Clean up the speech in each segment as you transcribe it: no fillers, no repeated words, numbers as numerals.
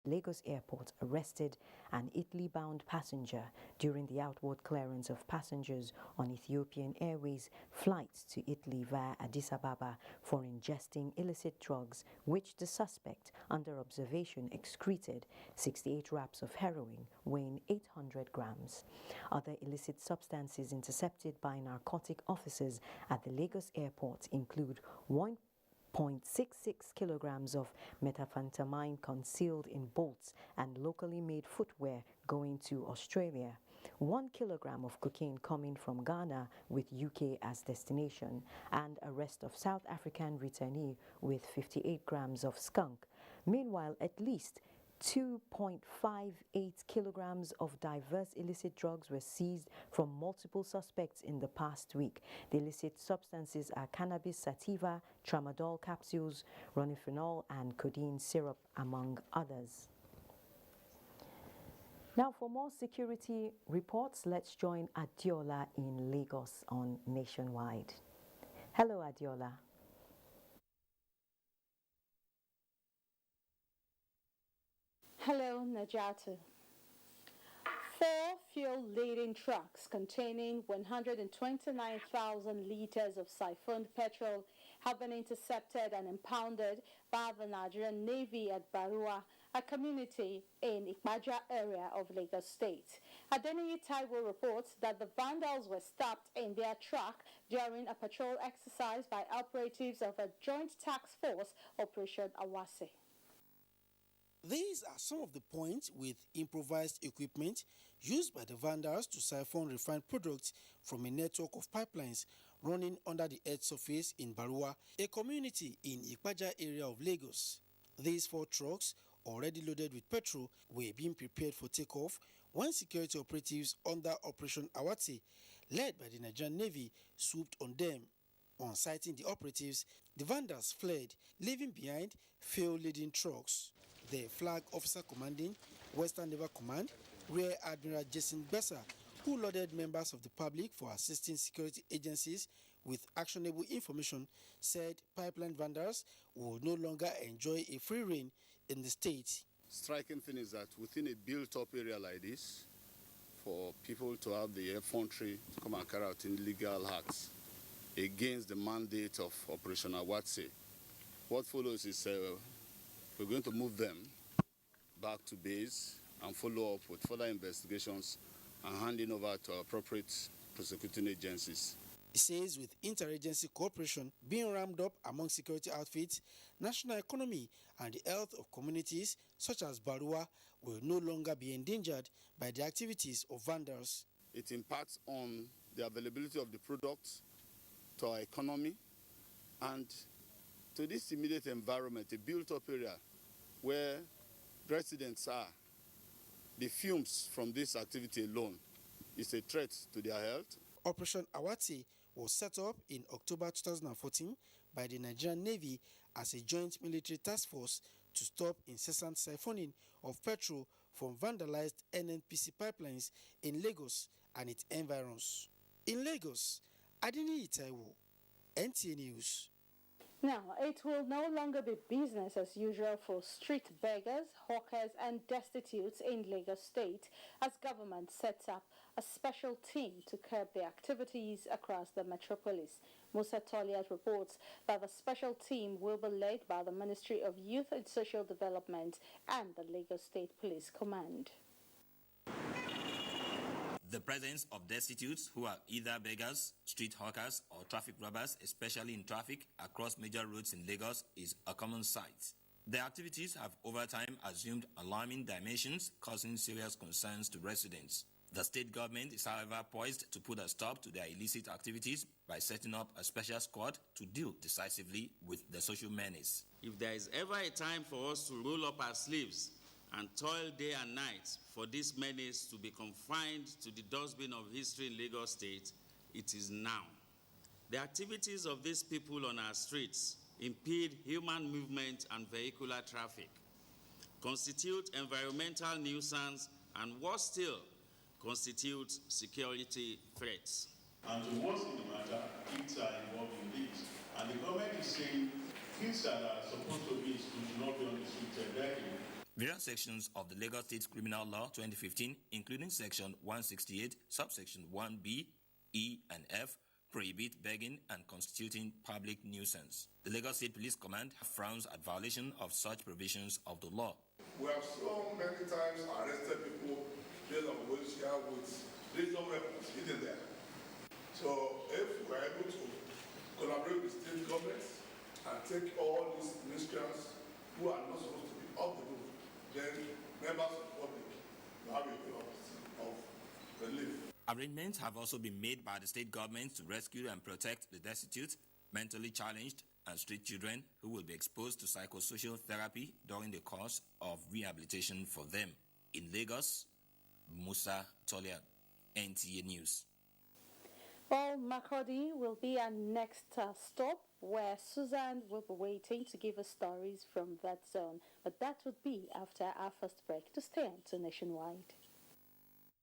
Lagos Airport arrested an Italy-bound passenger during the outward clearance of passengers on Ethiopian Airways flights to Italy via Addis Ababa for ingesting illicit drugs, which the suspect, under observation, excreted 68 wraps of heroin weighing 800 grams. Other illicit substances intercepted by narcotic officers at the Lagos Airport include 1.66 kilograms of methamphetamine concealed in bolts and locally made footwear going to Australia, 1 kilogram of cocaine coming from Ghana with UK as destination, and arrest of South African returnee with 58 grams of skunk. Meanwhile, at least 2.58 kilograms of diverse illicit drugs were seized from multiple suspects in the past week. The illicit substances are cannabis sativa, tramadol capsules, roniphenol, and codeine syrup, among others. Now, for more security reports, let's join Adiola in Lagos on Nationwide. Hello, Adiola. Hello, Najatu. 4 fuel-laden trucks containing 129,000 liters of siphoned petrol have been intercepted and impounded by the Nigerian Navy at Barua, a community in Abuja area of Lagos State. Benue reports that the vandals were stopped in their truck during a patrol exercise by operatives of a joint task force, Operation Awase. These are some of the points with improvised equipment used by the vandals to siphon refined products from a network of pipelines running under the earth's surface in Barua, a community in Ipaja area of Lagos. These 4 trucks, already loaded with petrol, were being prepared for takeoff when security operatives under Operation Awase, led by the Nigerian Navy, swooped on them. On sighting the operatives, the vandals fled, leaving behind fuel-laden trucks. The flag officer commanding Western Naval Command, Rear Admiral Jason Bessa, who lauded members of the public for assisting security agencies with actionable information, said pipeline vendors will no longer enjoy a free rein in the state. Striking thing is that within a built-up area like this, for people to have the effrontery to come and carry out illegal acts against the mandate of Operation Awase, what follows is we're going to move them back to base and follow up with further investigations and handing over to appropriate prosecuting agencies. He says with interagency cooperation being ramped up among security outfits, national economy and the health of communities such as Barua will no longer be endangered by the activities of vandals. It impacts on the availability of the products to our economy and to this immediate environment, a built-up area where residents are. The fumes from this activity alone is a threat to their health. Operation Awase was set up in October 2014 by the Nigerian Navy as a joint military task force to stop incessant siphoning of petrol from vandalized NNPC pipelines in Lagos and its environs. In Lagos, Adini Itaiwo, NTA News. Now, it will no longer be business as usual for street beggars, hawkers and destitutes in Lagos State as government sets up a special team to curb their activities across the metropolis. Musa Toliat reports that the special team will be led by the Ministry of Youth and Social Development and the Lagos State Police Command. The presence of destitutes who are either beggars, street hawkers, or traffic robbers, especially in traffic across major roads in Lagos, is a common sight. Their activities have over time assumed alarming dimensions, causing serious concerns to residents. The state government is, however, poised to put a stop to their illicit activities by setting up a special squad to deal decisively with the social menace. If there is ever a time for us to roll up our sleeves and toil day and night for this menace to be confined to the dustbin of history in Lagos State, it is now. The activities of these people on our streets impede human movement and vehicular traffic, constitute environmental nuisance, and worse still, constitute security threats. And to worsen in the matter, kids are involved in this. And the government is saying kids that are supposed to be in school should not be on the streets directly. Various sections of the Lagos State Criminal Law 2015, including Section 168, subsection 1B, E, and F, prohibit begging and constituting public nuisance. The Lagos State Police Command frowns at violation of such provisions of the law. We have so many times arrested people based on wheelchair with lethal weapons hidden there. So if we are able to collaborate with state governments and take all these miscreants who are not supposed to be off the roof, then members of the public will have a way of relief. Arrangements have also been made by the state government to rescue and protect the destitute, mentally challenged, and street children who will be exposed to psychosocial therapy during the course of rehabilitation for them. In Lagos, Musa Tolian, NTA News. Well, Makurdi will be our next stop, where Susan will be waiting to give us stories from that zone. But that would be after our first break. To stay on to Nationwide.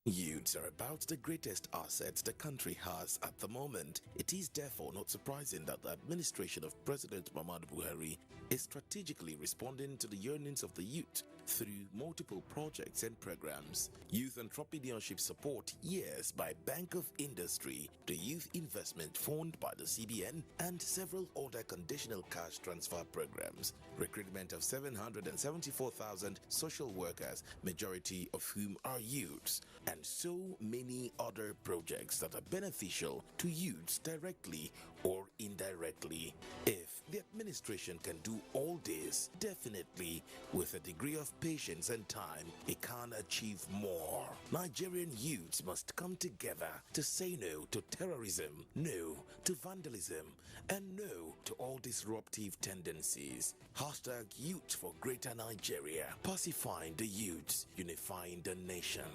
Youths are about the greatest assets the country has at the moment. It is therefore not surprising that the administration of President Muhammadu Buhari is strategically responding to the yearnings of the youth through multiple projects and programs. Youth Entrepreneurship Support Years by Bank of Industry, the Youth Investment Fund by the CBN, and several other conditional cash transfer programs. Recruitment of 774,000 social workers, majority of whom are youths, and so many other projects that are beneficial to youths directly or indirectly. If the administration can do all this, definitely with a degree of patience and time, it can achieve more. Nigerian youths must come together to say no to terrorism, no to vandalism, and no to all disruptive tendencies. Hashtag Youth for Greater Nigeria. Pacifying the youths, unifying the nation.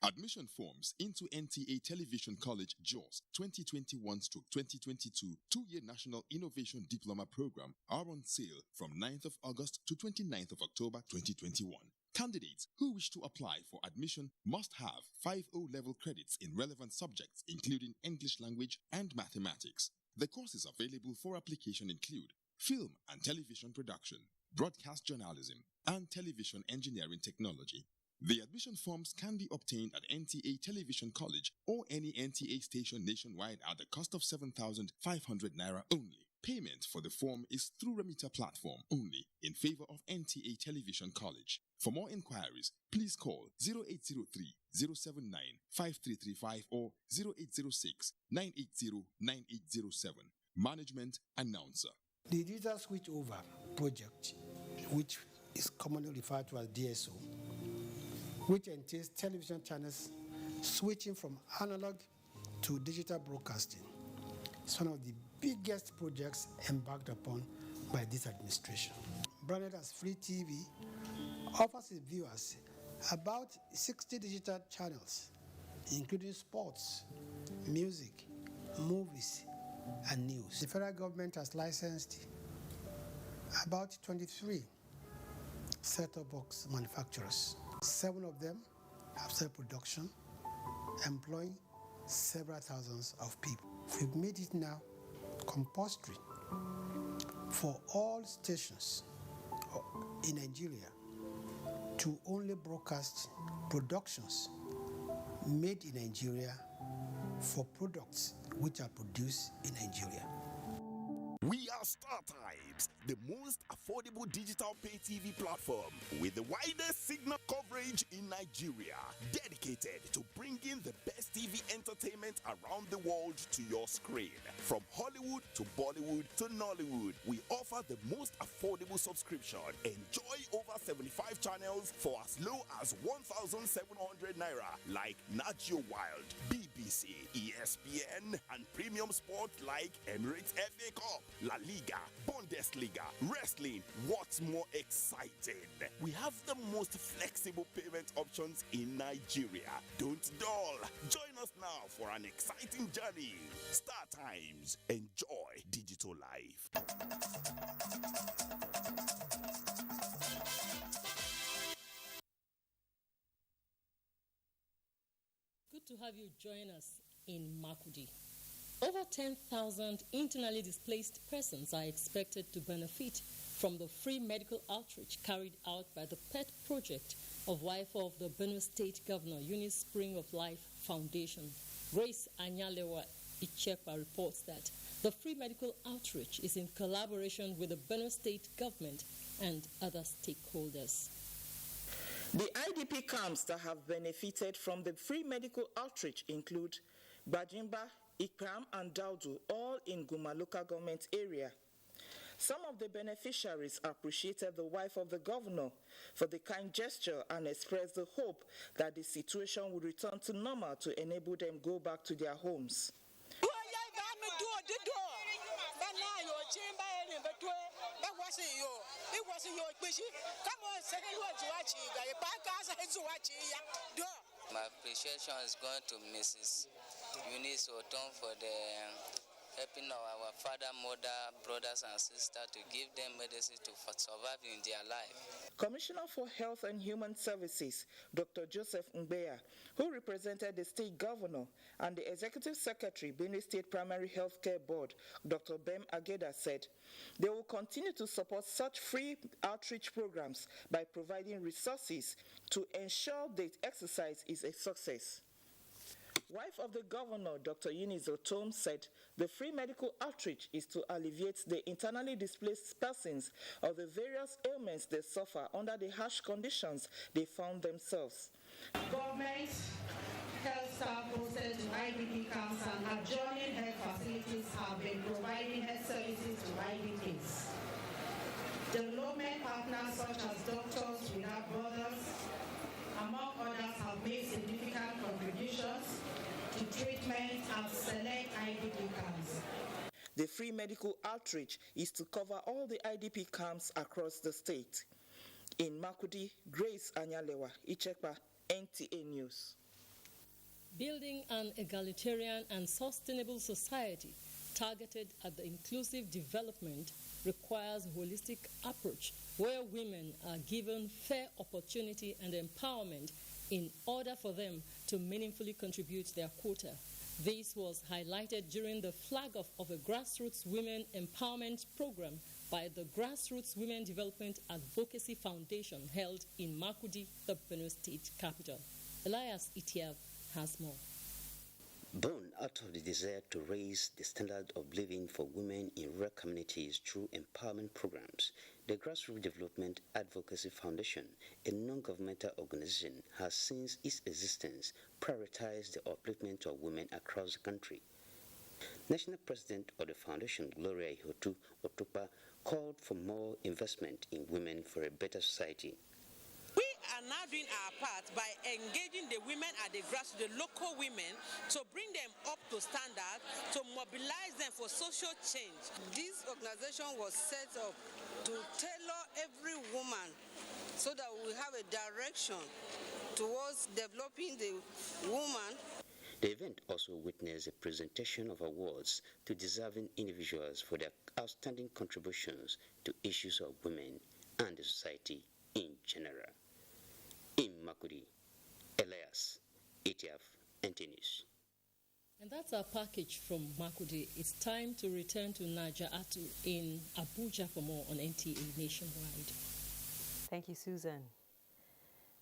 Admission forms into NTA Television College JOS 2021-2022 two-year National Innovation Diploma Program are on sale from 9th of August to 29th of October 2021. Candidates who wish to apply for admission must have 5 O-level credits in relevant subjects including English language and mathematics. The courses available for application include film and television production, broadcast journalism, and television engineering technology. The admission forms can be obtained at NTA Television College or any NTA station nationwide at the cost of 7,500 naira only. Payment for the form is through remitter platform only in favor of NTA Television College. For more inquiries, please call 0803-079-5335 or 0806-980-9807. Management Announcer. The Digital Switchover project, which is commonly referred to as DSO, which entails television channels switching from analog to digital broadcasting. It's one of the biggest projects embarked upon by this administration. Branded as Free TV, offers its viewers about 60 digital channels, including sports, music, movies, and news. The federal government has licensed about 23 set-top box manufacturers. 7 of them have self-production, employing several thousands of people. We've made it now compulsory for all stations in Nigeria to only broadcast productions made in Nigeria for products which are produced in Nigeria. We are StarTimes, the most affordable digital pay TV platform with the widest signal coverage in Nigeria, dedicated to bringing the best TV entertainment around the world to your screen. From Hollywood to Bollywood to Nollywood, we offer the most affordable subscription. Enjoy over 75 channels for as low as 1,700 naira, like Nat Geo Wild, BBC, ESPN, and premium sports like Emirates FA Cup, La Liga, Bundesliga, wrestling. What's more exciting? We have the most flexible payment options in Nigeria. Don't dull. Join us now for an exciting journey. StarTimes. Enjoy digital life. Good to have you join us in Makurdi. Over 10,000 internally displaced persons are expected to benefit from the free medical outreach carried out by the pet project of wife of the Benue State Governor, Eunice Spring of Life Foundation. Grace Anyalewa Ichepa reports that the free medical outreach is in collaboration with the Benue State government and other stakeholders. The IDP camps that have benefited from the free medical outreach include Bajimba, Ikram, and Daudu, all in Guma local government area. Some of the beneficiaries appreciated the wife of the governor for the kind gesture and expressed the hope that the situation will return to normal to enable them go back to their homes. My appreciation is going to Mrs. Eunice Oton for the helping our father, mother, brothers and sisters to give them medicine to survive in their life. Commissioner for Health and Human Services, Dr. Joseph Mbeya, who represented the state governor, and the executive secretary, Benue State Primary Healthcare Board, Dr. Bem Ageda, said they will continue to support such free outreach programs by providing resources to ensure the exercise is a success. Wife of the governor, Dr. Eunice Otom, said the free medical outreach is to alleviate the internally displaced persons of the various ailments they suffer under the harsh conditions they found themselves. Government, health staff posted to IDP camps and adjoining health facilities have been providing health services to IDPs. Development partners such as Doctors Without Borders, among others, have made significant contributions to treatment at select IDP camps. The free medical outreach is to cover all the IDP camps across the state. In Makudi, Grace Anyalewa, Ichekpa, NTA News. Building an egalitarian and sustainable society targeted at the inclusive development requires a holistic approach where women are given fair opportunity and empowerment in order for them to meaningfully contribute their quota. This was highlighted during the flag off of a grassroots women empowerment program by the Grassroots Women Development Advocacy Foundation held in Makudi, the Benue State capital. Elias Itiav has more. Born out of the desire to raise the standard of living for women in rural communities through empowerment programs, the Grassroots Development Advocacy Foundation, a non-governmental organization, has since its existence prioritized the upliftment of women across the country. National President of the Foundation, Gloria Ihotu Otupa, called for more investment in women for a better society. We are now doing our part by engaging the women at the grassroots, the local women, to bring them up to standard, to mobilize them for social change. This organization was set up to tailor every woman so that we have a direction towards developing the woman. The event also witnessed a presentation of awards to deserving individuals for their outstanding contributions to issues of women and the society in general. In Makudi, Elias, ATF, NTA News. And that's our package from Makudi. It's time to return to Najatu in Abuja for more on NTA Nationwide. Thank you, Susan.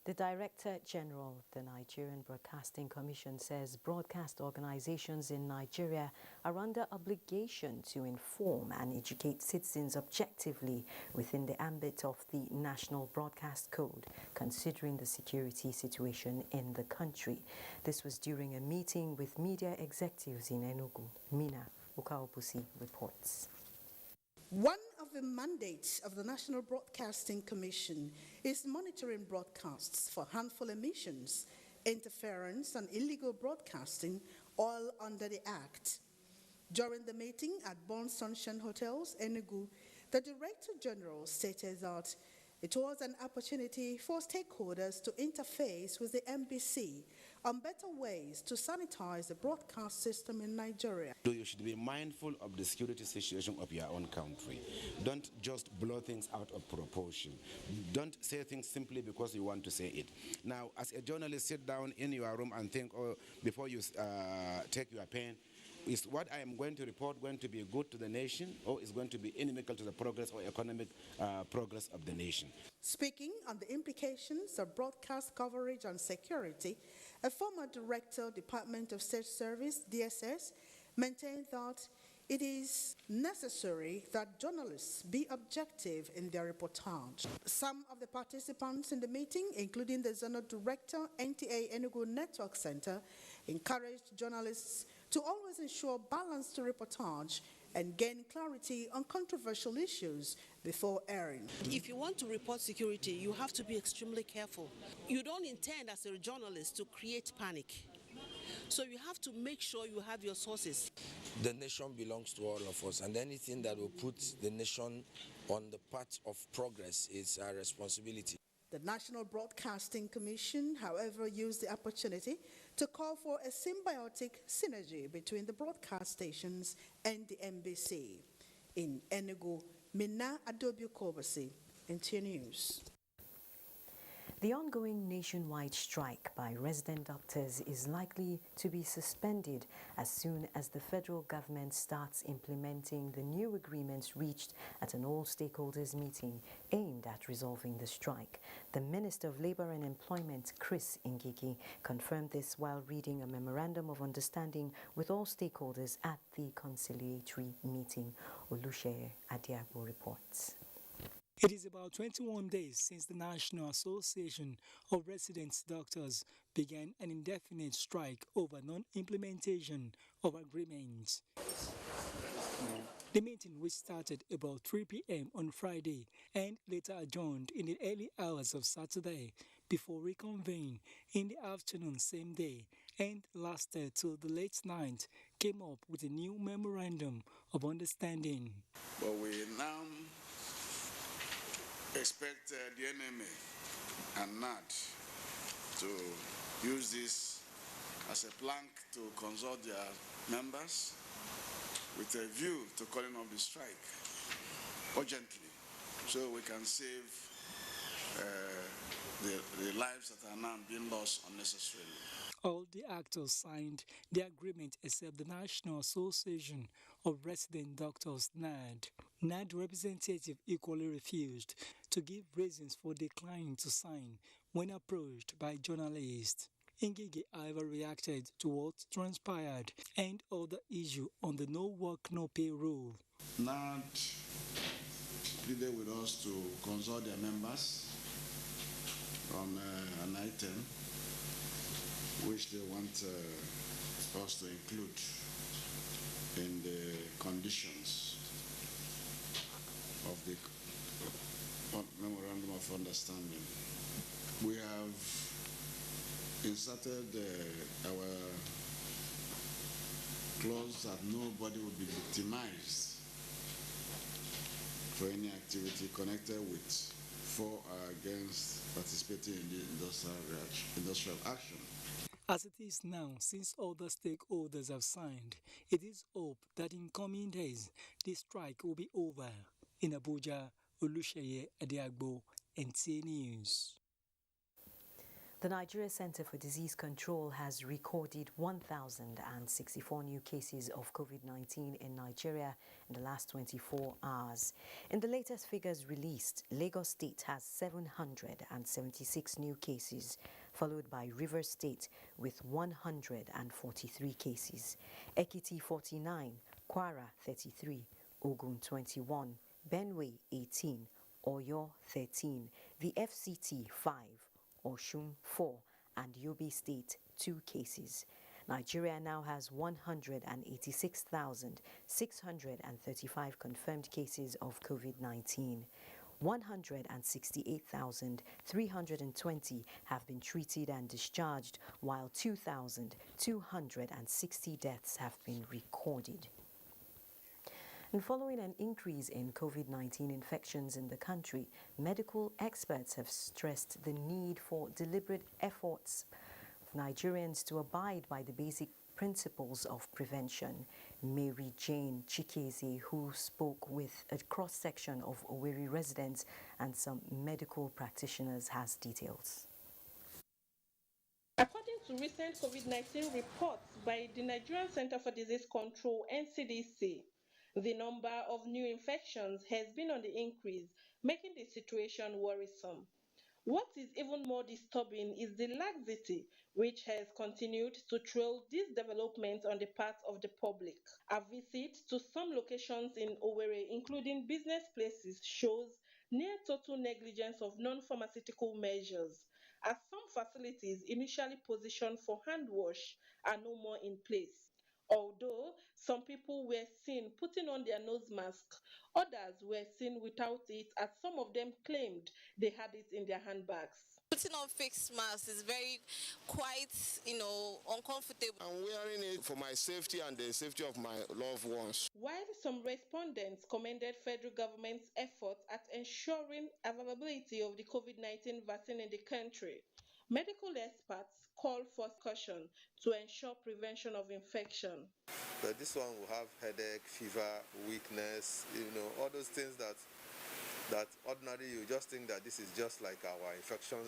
The Director General of the Nigerian Broadcasting Commission says broadcast organizations in Nigeria are under obligation to inform and educate citizens objectively within the ambit of the National Broadcast Code, considering the security situation in the country. This was during a meeting with media executives in Enugu. Mina Ukaopusi reports. One of the mandates of the National Broadcasting Commission is monitoring broadcasts for harmful emissions, interference, and illegal broadcasting, all under the Act. During the meeting at Born Sunshine Hotels, Enugu, the Director General stated that it was an opportunity for stakeholders to interface with the NBC on better ways to sanitize the broadcast system in Nigeria. You should be mindful of the security situation of your own country. Don't just blow things out of proportion. Don't say things simply because you want to say it. Now, as a journalist, sit down in your room and think, before you take your pen, Is what I am going to report going to be good to the nation, or is going to be inimical to the progress or economic progress of the nation? Speaking on the implications of broadcast coverage on security, a former director, Department of State Service, DSS, maintained that it is necessary that journalists be objective in their reportage. Some of the participants in the meeting, including the Zonal Director, NTA Enugu Network Center, encouraged journalists to always ensure balanced reportage and gain clarity on controversial issues before airing. If you want to report security, you have to be extremely careful. You don't intend as a journalist to create panic. So you have to make sure you have your sources. The nation belongs to all of us, and anything that will put the nation on the path of progress is our responsibility. The National Broadcasting Commission, however, used the opportunity to call for a symbiotic synergy between the broadcast stations and the NBC. In Enugu, Minna Adobiokobasi, NTA News. The ongoing nationwide strike by resident doctors is likely to be suspended as soon as the federal government starts implementing the new agreements reached at an all-stakeholders meeting aimed at resolving the strike. The Minister of Labour and Employment, Chris Ngigi, confirmed this while reading a memorandum of understanding with all stakeholders at the conciliatory meeting. Oluseye Adiagbo reports. It is about 21 days since the National Association of Resident Doctors began an indefinite strike over non-implementation of agreements. The meeting, which started about 3 p.m. on Friday and later adjourned in the early hours of Saturday before reconvening in the afternoon same day and lasted till the late night, came up with a new memorandum of understanding. But we now expect the NMA and NAD to use this as a plank to consult their members with a view to calling off the strike urgently, so we can save the lives that are now being lost unnecessarily. All the actors signed the agreement except the National Association of Resident Doctors, NAD. NAD representative equally refused to give reasons for declining to sign when approached by journalists. Ngigi, however, reacted to what transpired and other issue on the no work, no pay rule. NAD pleaded with us to consult their members on an item which they want us to include in the conditions of the Memorandum of Understanding. We have inserted our clause that nobody will be victimized for any activity connected with, for or against participating in the industrial action. As it is now, since all the stakeholders have signed, it is hoped that in coming days, the strike will be over. In Abuja, Oluseye Adiagbo, NTA News. The Nigeria Center for Disease Control has recorded 1,064 new cases of COVID-19 in Nigeria in the last 24 hours. In the latest figures released, Lagos State has 776 new cases, followed by Rivers State with 143 cases, Ekiti 49, Kwara 33, Ogun 21, Benue 18, Oyo 13, the FCT 5, Oshun 4, and Yobe State 2 cases. Nigeria now has 186,635 confirmed cases of COVID-19. 168,320 have been treated and discharged, while 2,260 deaths have been recorded. And following an increase in COVID-19 infections in the country, medical experts have stressed the need for deliberate efforts of Nigerians to abide by the basic principles of prevention. Mary Jane Chikeze, who spoke with a cross-section of Owerri residents and some medical practitioners, has details. According to recent COVID-19 reports by the Nigerian Center for Disease Control, NCDC, the number of new infections has been on the increase, making the situation worrisome. What is even more disturbing is the laxity which has continued to trail these developments on the part of the public. A visit to some locations in Owerri, including business places, shows near total negligence of non-pharmaceutical measures, as some facilities initially positioned for hand wash are no more in place. Although some people were seen putting on their nose mask, others were seen without it, as some of them claimed they had it in their handbags. Putting on face masks is very quite, uncomfortable. I'm wearing it for my safety and the safety of my loved ones. While some respondents commended federal government's efforts at ensuring availability of the COVID-19 vaccine in the country, medical experts call for caution to ensure prevention of infection. But this one will have headache, fever, weakness, all those things that ordinarily you just think that this is just like our infections,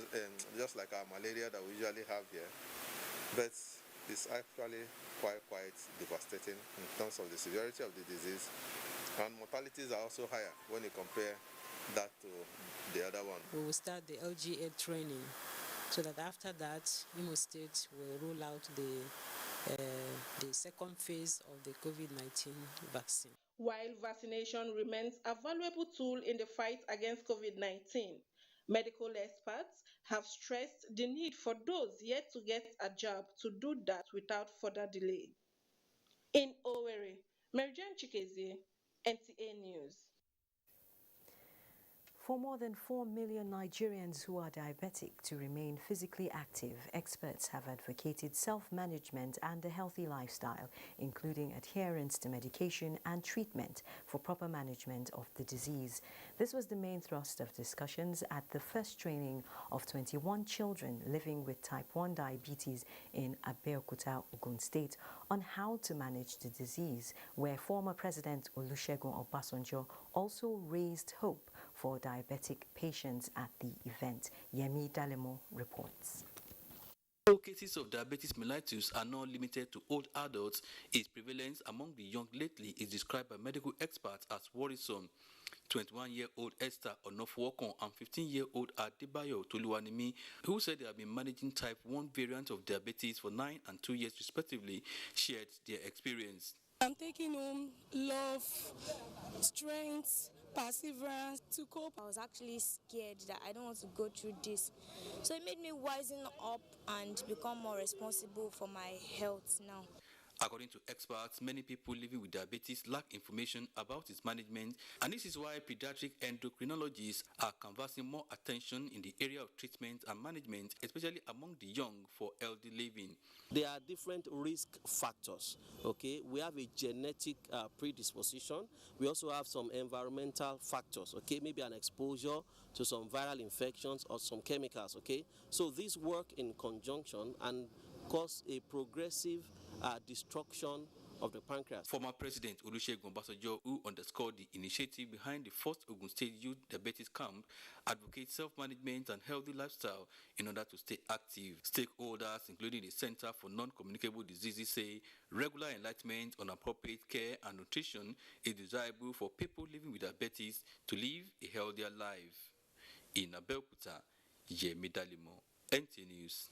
just like our malaria that we usually have here. But it's actually quite devastating in terms of the severity of the disease. And mortalities are also higher when you compare that to the other one. We will start the LGA training so that after that, Imo State will roll out the second phase of the COVID-19 vaccine. While vaccination remains a valuable tool in the fight against COVID-19, medical experts have stressed the need for those yet to get a jab to do that without further delay. In Owerri, Marijan Chikezi, NTA News. For more than 4 million Nigerians who are diabetic to remain physically active, experts have advocated self-management and a healthy lifestyle, including adherence to medication and treatment for proper management of the disease. This was the main thrust of discussions at the first training of 21 children living with type 1 diabetes in Abeokuta, Ogun State, on how to manage the disease, where former President Olusegun Obasanjo also raised hope for diabetic patients at the event. Yemi Dalemo reports. Though cases of diabetes mellitus are not limited to old adults, its prevalence among the young lately is described by medical experts as worrisome. 21-year-old Esther Onofwokon and 15-year-old Adebayo Toluwanimi, who said they have been managing type 1 variant of diabetes for 9 and 2 years respectively, shared their experience. I'm taking home love, strength, perseverance to cope. I was actually scared that I don't want to go through this. So it made me wisen up and become more responsible for my health now. According to experts, many people living with diabetes lack information about its management, and this is why pediatric endocrinologists are canvassing more attention in the area of treatment and management, especially among the young, for healthy living. There are different risk factors, okay? We have a genetic predisposition. We also have some environmental factors, okay? Maybe an exposure to some viral infections or some chemicals, okay? So these work in conjunction and cause a progressive destruction of the pancreas. Former President Olusegun Obasanjo, who underscored the initiative behind the first Ogun State Youth Diabetes Camp, advocates self-management and healthy lifestyle in order to stay active. Stakeholders, including the Center for Non-Communicable Diseases, say regular enlightenment on appropriate care and nutrition is desirable for people living with diabetes to live a healthier life. In Abeokuta, Yemi Dalemo, NTA News.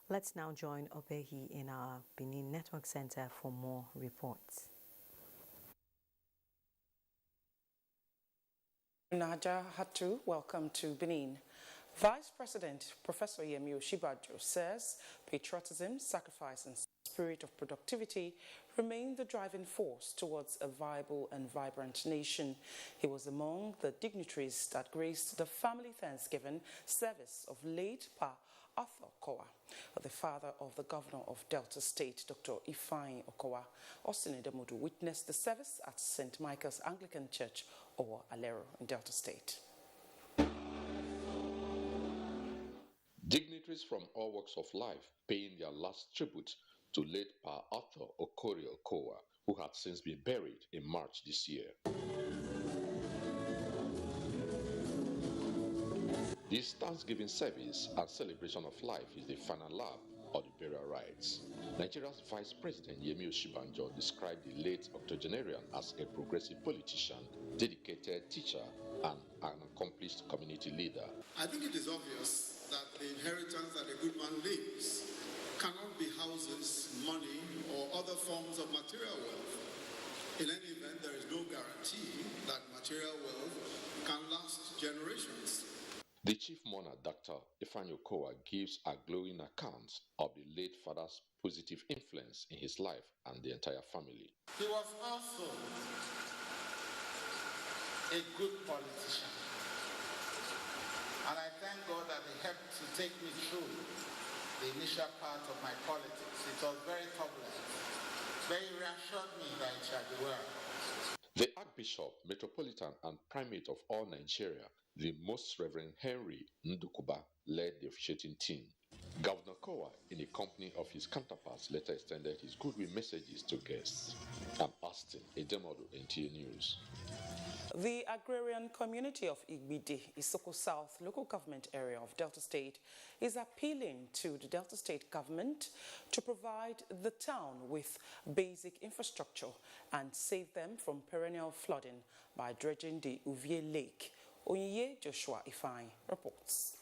Let's now join Obehi in our Benin Network Center for more reports. Naja Hatu, welcome to Benin. Vice President Professor Yemi Osinbajo says patriotism, sacrifice and spirit of productivity remain the driving force towards a viable and vibrant nation. He was among the dignitaries that graced the family Thanksgiving service of late Pa Arthur Okowa, the father of the governor of Delta State, Dr. Ifeanyi Okowa. Austin Edemodu witnessed the service at St. Michael's Anglican Church, or Alero, in Delta State. Dignitaries from all walks of life paying their last tribute to late Pa Arthur Okowa, who had since been buried in March this year. This Thanksgiving service and celebration of life is the final lap of the burial rites. Nigeria's Vice President Yemi Osinbajo described the late octogenarian as a progressive politician, dedicated teacher, and an accomplished community leader. I think it is obvious that the inheritance that a good man leaves cannot be houses, money, or other forms of material wealth. In any event, there is no guarantee that material wealth can last generations. The chief mourner, Dr. Ifeanyi Okowa, gives a glowing account of the late father's positive influence in his life and the entire family. He was also a good politician. And I thank God that he helped to take me through the initial part of my politics. It was very turbulent. But he reassured me that it shall be well. The Archbishop, Metropolitan and Primate of all Nigeria, the Most Reverend Henry Ndukuba, led the officiating team. Governor Kowa, in the company of his counterparts, later extended his goodwill messages to guests. I'm Austin Edemodu, NTA News. The agrarian community of Igbide, Isoko South local government area of Delta State, is appealing to the Delta State government to provide the town with basic infrastructure and save them from perennial flooding by dredging the Uvie Lake. Onyiye Joshua Ifeanyi reports.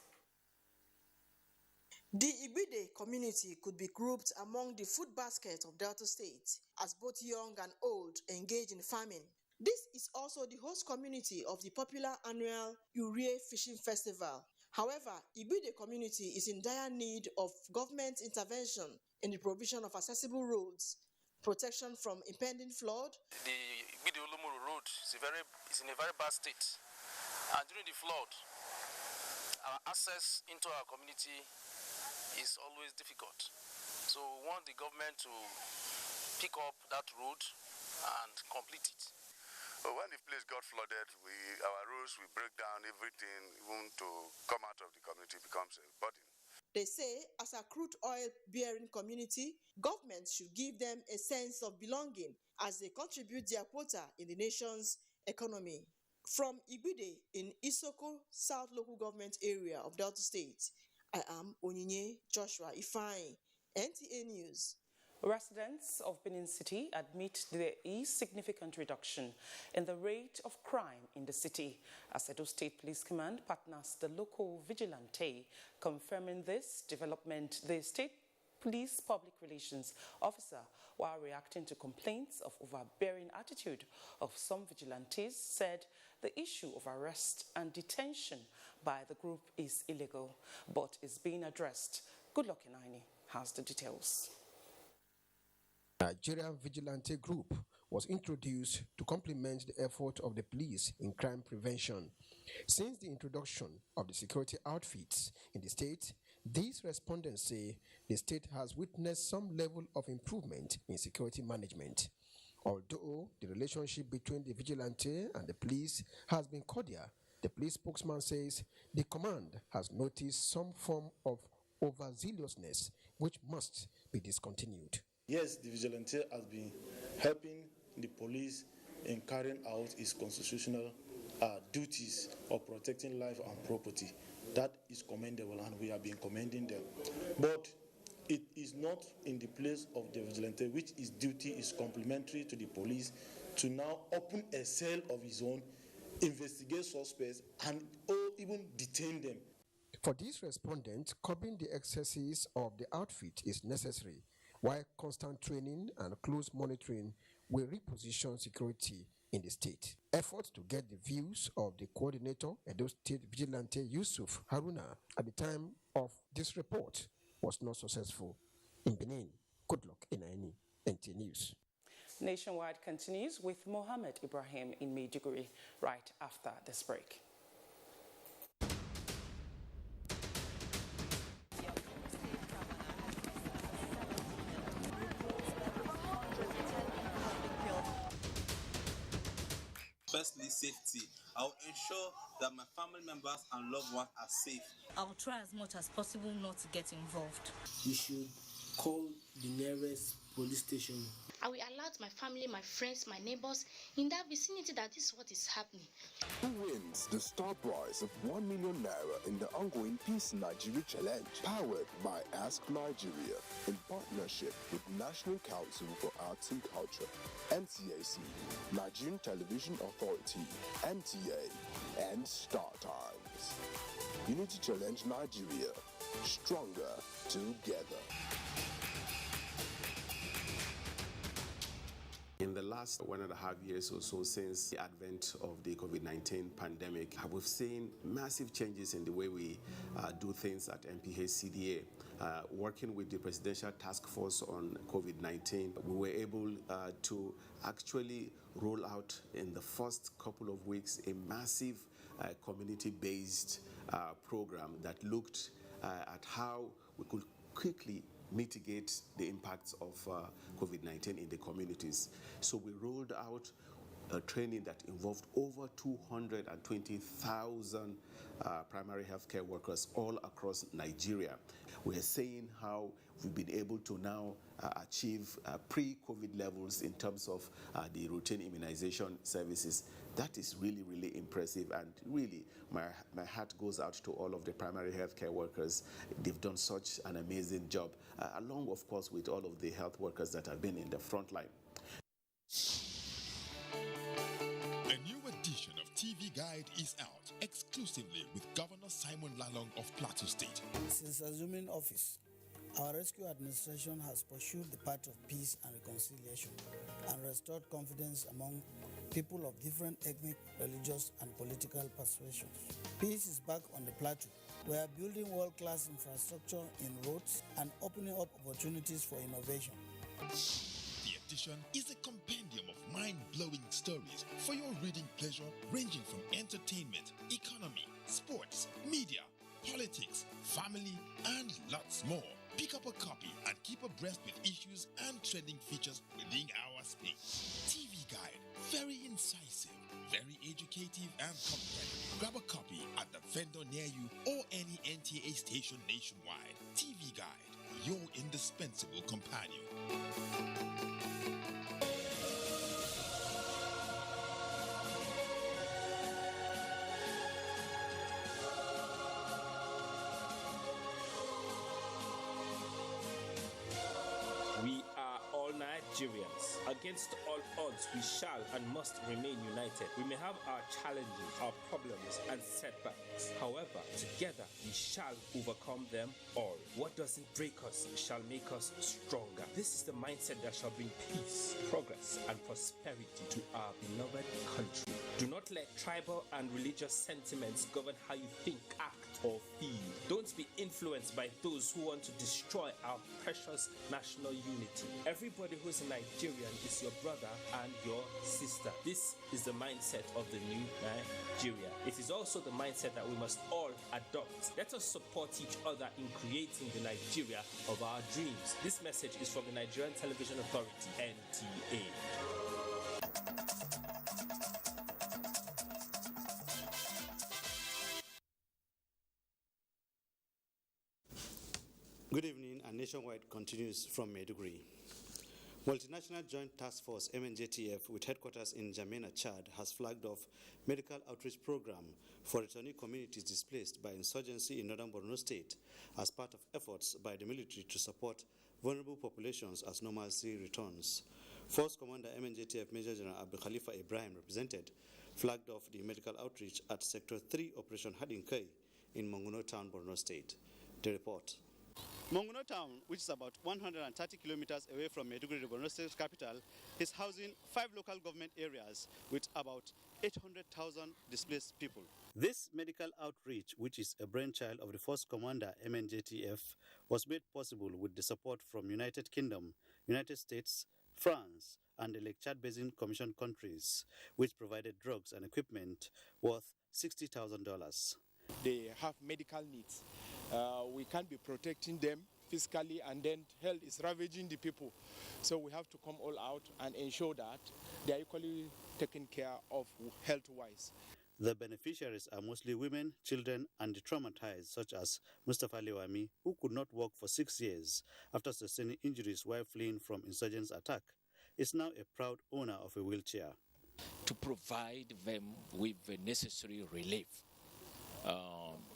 The Igbide community could be grouped among the food basket of Delta State, as both young and old engage in farming. This is also the host community of the popular annual Urie Fishing Festival. However, Igbide community is in dire need of government intervention in the provision of accessible roads, protection from impending flood. The Igbide Olumuru road is in a very bad state. And during the flood, our access into our community is always difficult. So we want the government to pick up that road and complete it. But when the place got flooded, our roads will break down, everything, even to come out of the community becomes a burden. They say, as a crude oil-bearing community, government should give them a sense of belonging as they contribute their quota in the nation's economy. From Igbide in Isoko South local government area of Delta State, I am Onyinye Joshua Ifeanyi, NTA News. Residents of Benin City admit there is significant reduction in the rate of crime in the city as Edo State Police Command partners the local vigilante. Confirming this development, the State Police Public Relations Officer, while reacting to complaints of overbearing attitude of some vigilantes, said the issue of arrest and detention by the group is illegal, but is being addressed. Goodluck Inaini has the details. Nigerian Vigilante Group was introduced to complement the effort of the police in crime prevention. Since the introduction of the security outfits in the state, these respondents say the state has witnessed some level of improvement in security management. Although the relationship between the vigilante and the police has been cordial, the police spokesman says the command has noticed some form of overzealousness which must be discontinued. Yes, the vigilante has been helping the police in carrying out its constitutional duties of protecting life and property. That is commendable, and we have been commending them. But it is not in the place of the vigilante, which his duty is complementary to the police, to now open a cell of his own, investigate suspects, and even detain them. For these respondents, curbing the excesses of the outfit is necessary, while constant training and close monitoring will reposition security in the state. Efforts to get the views of the coordinator, Edo State Vigilante Yusuf Haruna, at the time of this report was not successful. In Benin, Goodluck Inaini, NTA News. Nationwide continues with Mohammed Ibrahim in Maiduguri right after this break. Firstly, safety. I'll ensure that my family members and loved ones are safe. I'll try as much as possible not to get involved. You should call the nearest police station. I will alert my family, my friends, my neighbors in that vicinity that this is what is happening. Who wins the star prize of 1 million naira in the ongoing Peace Nigeria Challenge, powered by Ask Nigeria, in partnership with National Council for Arts and Culture, NCAC, Nigerian Television Authority, NTA, and Star Times. Unity Challenge Nigeria, stronger together. In the last 1.5 years or so since the advent of the COVID-19 pandemic, we've seen massive changes in the way we do things at NPH-CDA. Working with the Presidential Task Force on COVID-19, we were able to actually roll out in the first couple of weeks a massive community-based program that looked at how we could quickly mitigate the impacts of COVID-19 in the communities. So we rolled out a training that involved over 220,000 primary healthcare workers all across Nigeria. We are seeing how we've been able to now achieve pre-COVID levels in terms of the routine immunization services. That is really, really impressive, and really my heart goes out to all of the primary healthcare workers. They've done such an amazing job, along, of course, with all of the health workers that have been in the front line. A new edition of TV Guide is out exclusively with Governor Simon Lalong of Plateau State. Since assuming office, our rescue administration has pursued the path of peace and reconciliation and restored confidence among people of different ethnic, religious, and political persuasions. Peace is back on the plateau. We are building world-class infrastructure in roads and opening up opportunities for innovation. The edition is a compendium of mind-blowing stories for your reading pleasure, ranging from entertainment, economy, sports, media, politics, family, and lots more. Pick up a copy and keep abreast with issues and trending features within our space. TV Guide, very incisive, very educative and compelling. Grab a copy at the vendor near you or any NTA station nationwide. TV Guide, your indispensable companion. We are all Nigerians. Against all odds, we shall and must remain united. We may have our challenges, our problems, and setbacks. However, together we shall overcome them all. What doesn't break us shall make us stronger. This is the mindset that shall bring peace, progress, and prosperity to our beloved country. Do not let tribal and religious sentiments govern how you think, act, or feel. Don't be influenced by those who want to destroy our precious national unity. Everybody who's a Nigerian is your brother and your sister. This is the mindset of the new Nigeria. It is also the mindset that we must all adopt. Let us support each other in creating the Nigeria of our dreams. This message is from the Nigerian Television Authority, NTA. Good evening, and Nationwide continues from Maiduguri. Multinational Joint Task Force MNJTF with headquarters in Jamena, Chad, has flagged off medical outreach program for returning communities displaced by insurgency in northern Borno State as part of efforts by the military to support vulnerable populations as normalcy returns. Force Commander MNJTF Major General Abdul Khalifa Ibrahim represented flagged off the medical outreach at Sector 3 Operation Hadinkai in Monguno Town, Borno State. The report. Monguno Town, which is about 130 kilometers away from Maiduguri, the Borno State capital, is housing 5 local government areas with about 800,000 displaced people. This medical outreach, which is a brainchild of the Force Commander MNJTF, was made possible with the support from United Kingdom, United States, France, and the Lake Chad Basin Commission countries, which provided drugs and equipment worth $60,000. They have medical needs. We can't be protecting them physically, and then health is ravaging the people. So we have to come all out and ensure that they are equally taken care of health-wise. The beneficiaries are mostly women, children, and the traumatized, such as Mustafa Lewami, who could not walk for 6 years after sustaining injuries while fleeing from insurgents' attack, is now a proud owner of a wheelchair. To provide them with the necessary relief.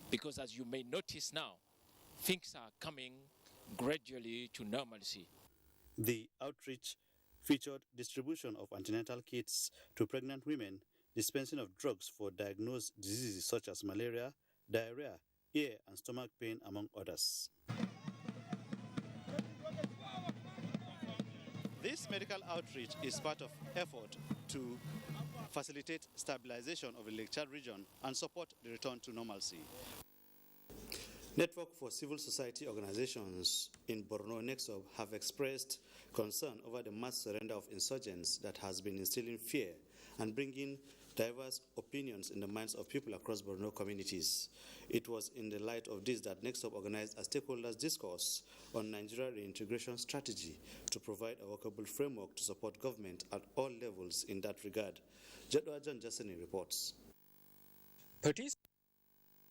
Because as you may notice now, things are coming gradually to normalcy. The outreach featured distribution of antenatal kits to pregnant women, dispensing of drugs for diagnosed diseases such as malaria, diarrhea, ear and stomach pain, among others. This medical outreach is part of effort to facilitate stabilization of the Lake Chad region and support the return to normalcy. Network for Civil Society Organizations in Borno NEXOB have expressed concern over the mass surrender of insurgents that has been instilling fear and bringing diverse opinions in the minds of people across Borno communities. It was in the light of this that NEXOB organized a stakeholders discourse on Nigeria reintegration strategy to provide a workable framework to support government at all levels in that regard. Jadwa John Jassani reports. Participants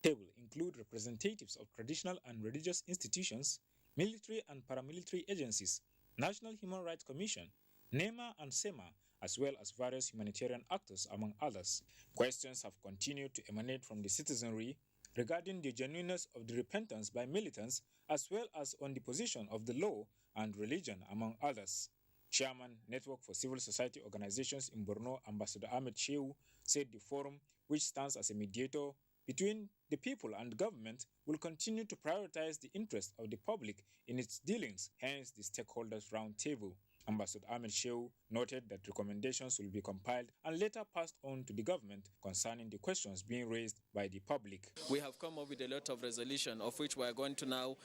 table include representatives of traditional and religious institutions, military and paramilitary agencies, National Human Rights Commission, NEMA and SEMA, as well as various humanitarian actors, among others. Questions have continued to emanate from the citizenry regarding the genuineness of the repentance by militants, as well as on the position of the law and religion, among others. Chairman, Network for Civil Society Organizations in Borno, Ambassador Ahmed Shehu, said the forum, which stands as a mediator between the people and government, will continue to prioritize the interest of the public in its dealings, hence the stakeholders roundtable. Ambassador Ahmed Shehu noted that recommendations will be compiled and later passed on to the government concerning the questions being raised by the public. We have come up with a lot of resolution, of which we are going to now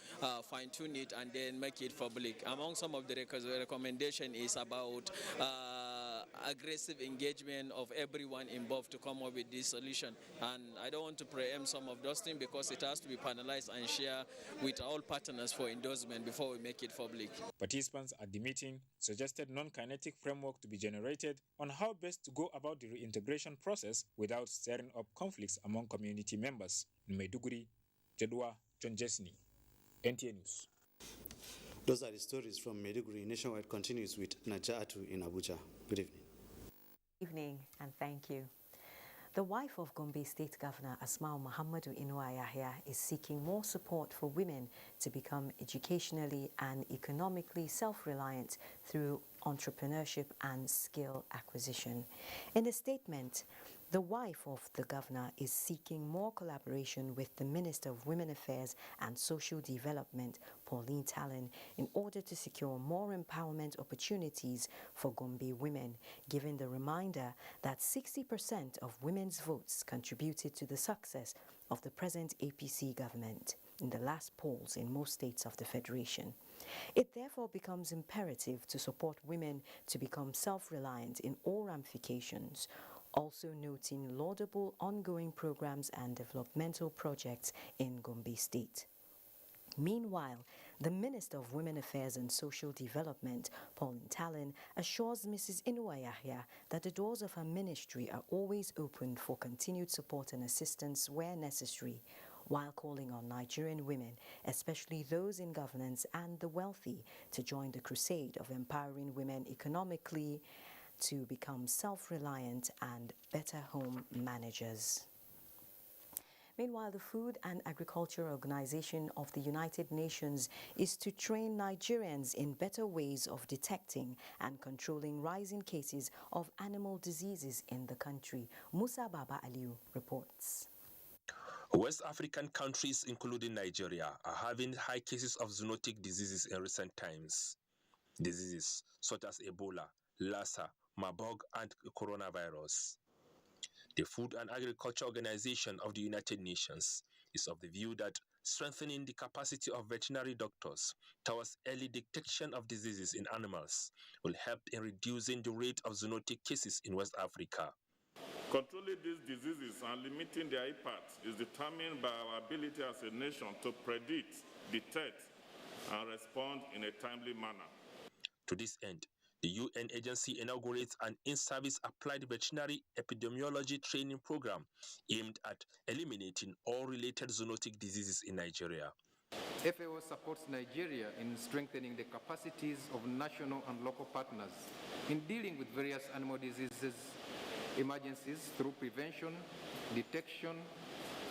fine-tune it and then make it public. Among some of the recommendation is about aggressive engagement of everyone involved to come up with this solution. And I don't want to preempt some of those things because it has to be panelized and shared with all partners for endorsement before we make it public. Participants at the meeting suggested non-kinetic framework to be generated on how best to go about the reintegration process without stirring up conflicts among community members. In Maiduguri, Jedwa John Jesney, NTA News. Those are the stories from Maiduguri. Nationwide continues with Najatu in Abuja. Good evening. Evening and thank you. The wife of Gombe State Governor Asma'u Muhammadu Inuwa Yahya is seeking more support for women to become educationally and economically self-reliant through entrepreneurship and skill acquisition. In a statement, the wife of the governor is seeking more collaboration with the Minister of Women Affairs and Social Development, Pauline Talon, in order to secure more empowerment opportunities for Gombe women, given the reminder that 60% of women's votes contributed to the success of the present APC government in the last polls in most states of the Federation. It therefore becomes imperative to support women to become self-reliant in all ramifications, also noting laudable ongoing programs and developmental projects in Gombe State. Meanwhile, the Minister of Women Affairs and Social Development, Pauline Talon, assures Mrs. Inuwa Yahya that the doors of her ministry are always open for continued support and assistance where necessary, while calling on Nigerian women, especially those in governance and the wealthy, to join the crusade of empowering women economically to become self-reliant and better home managers. Meanwhile, the Food and Agriculture Organization of the United Nations is to train Nigerians in better ways of detecting and controlling rising cases of animal diseases in the country. Musa Baba Aliu reports. West African countries, including Nigeria, are having high cases of zoonotic diseases in recent times. Diseases such as Ebola, Lassa, Marburg, and coronavirus. The Food and Agriculture Organization of the United Nations is of the view that strengthening the capacity of veterinary doctors towards early detection of diseases in animals will help in reducing the rate of zoonotic cases in West Africa. Controlling these diseases and limiting their impact is determined by our ability as a nation to predict, detect, and respond in a timely manner. To this end, The UN agency inaugurates an in-service applied veterinary epidemiology training program aimed at eliminating all related zoonotic diseases in Nigeria. FAO supports Nigeria in strengthening the capacities of national and local partners in dealing with various animal diseases emergencies through prevention, detection,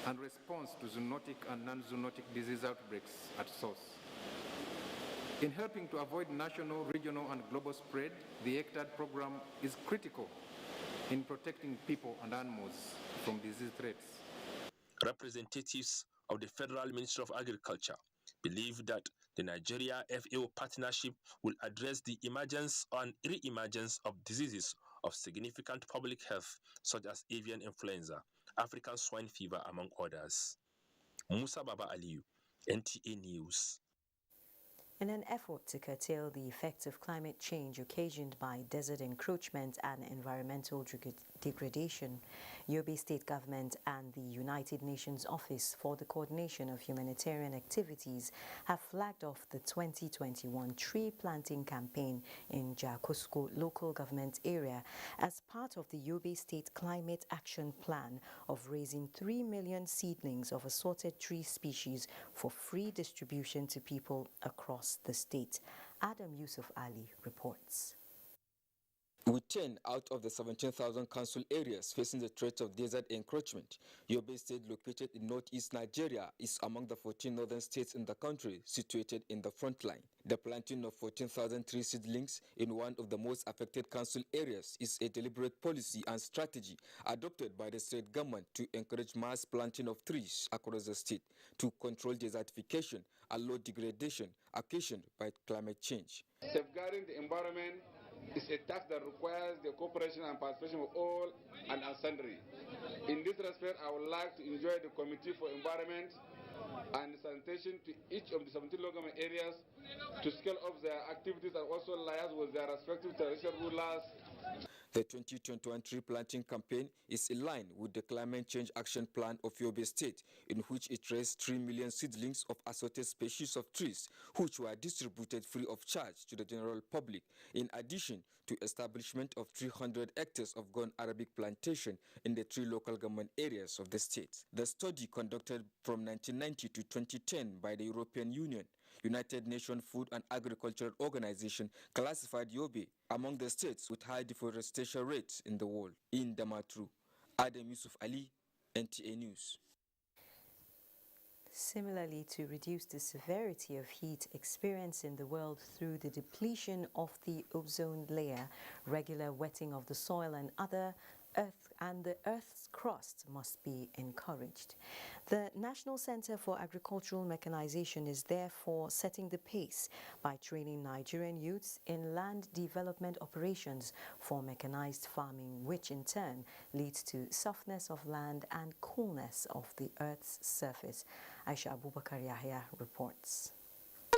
and response to zoonotic and non-zoonotic disease outbreaks at source. In helping to avoid national, regional, and global spread, the ECTAD program is critical in protecting people and animals from disease threats. Representatives of the Federal Ministry of Agriculture believe that the Nigeria FAO partnership will address the emergence and re-emergence of diseases of significant public health, such as avian influenza, African swine fever, among others. Musa Baba Aliyu, NTA News. In an effort to curtail the effects of climate change occasioned by desert encroachment and environmental degradation, Yobe State Government and the United Nations Office for the Coordination of Humanitarian Activities have flagged off the 2021 tree planting campaign in Jakusko local government area as part of the Yobe State Climate Action Plan of raising 3 million seedlings of assorted tree species for free distribution to people across the state. Adam Yusuf Ali reports. With 10 out of the 17,000 council areas facing the threat of desert encroachment, Yobe State, located in northeast Nigeria, is among the 14 northern states in the country situated in the front line. The planting of 14,000 tree seedlings in one of the most affected council areas is a deliberate policy and strategy adopted by the state government to encourage mass planting of trees across the state to control desertification and low degradation occasioned by climate change. Safeguarding the environment is a task that requires the cooperation and participation of all and sundry. In this respect, I would like to enjoin the Committee for Environment and Sanitation to each of the 17 local government areas to scale up their activities and also liaise with their respective traditional rulers. The 2021 tree planting campaign is in line with the Climate Change Action Plan of Yobe State, in which it raised 3 million seedlings of assorted species of trees, which were distributed free of charge to the general public, in addition to establishment of 300 hectares of gone Arabic plantation in the 3 local government areas of the state. The study, conducted from 1990 to 2010 by the European Union, United Nations Food and Agricultural Organization, classified Yobe among the states with high deforestation rates in the world. In Damaturu, Adam Yusuf Ali, NTA News. Similarly, to reduce the severity of heat experienced in the world through the depletion of the ozone layer, regular wetting of the soil and the Earth's crust must be encouraged. The National Center for Agricultural Mechanization is therefore setting the pace by training Nigerian youths in land development operations for mechanized farming, which in turn leads to softness of land and coolness of the Earth's surface. Aisha Abubakar Yahya reports.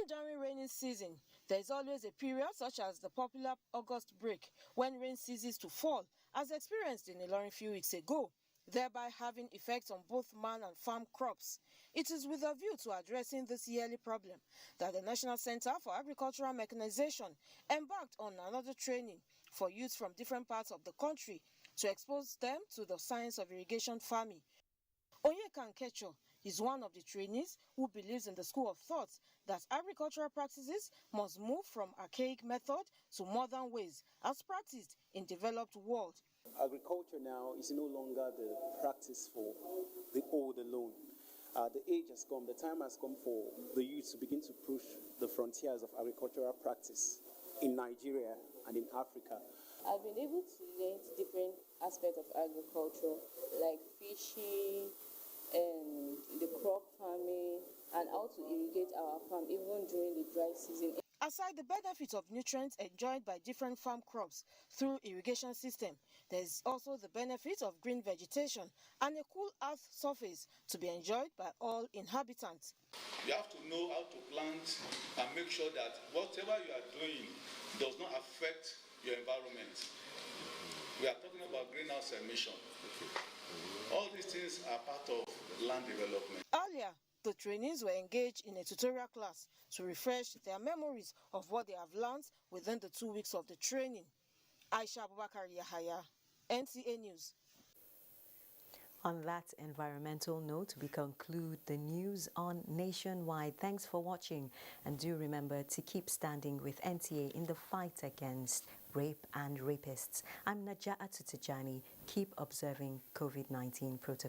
During rainy season, there is always a period such as the popular August break when rain ceases to fall, as experienced in Ilorin a few weeks ago, thereby having effects on both man and farm crops. It is with a view to addressing this yearly problem that the National Center for Agricultural Mechanization embarked on another training for youths from different parts of the country to expose them to the science of irrigation farming. Onyekan Kecho is one of the trainees who believes in the school of thought that agricultural practices must move from archaic method to modern ways as practiced in developed world. Agriculture now is no longer the practice for the old alone. The age has come, the time has come for the youth to begin to push the frontiers of agricultural practice in Nigeria and in Africa. I've been able to learn different aspects of agriculture, like fishing, the crop farming, and how to irrigate our farm even during the dry season. Aside the benefits of nutrients enjoyed by different farm crops through irrigation system, there is also the benefit of green vegetation and a cool earth surface to be enjoyed by all inhabitants. You have to know how to plant and make sure that whatever you are doing does not affect your environment. We are talking about greenhouse emission. All these things are part of land development. Earlier, The trainees were engaged in a tutorial class to refresh their memories of what they have learned within the 2 weeks of the training. Aisha Abubakar Yahaya, NTA News. On that environmental note, we conclude the news on Nationwide. Thanks for watching, and do remember to keep standing with NTA in the fight against rape and rapists. I'm Najaa Tutujani. Keep observing COVID-19 protocols.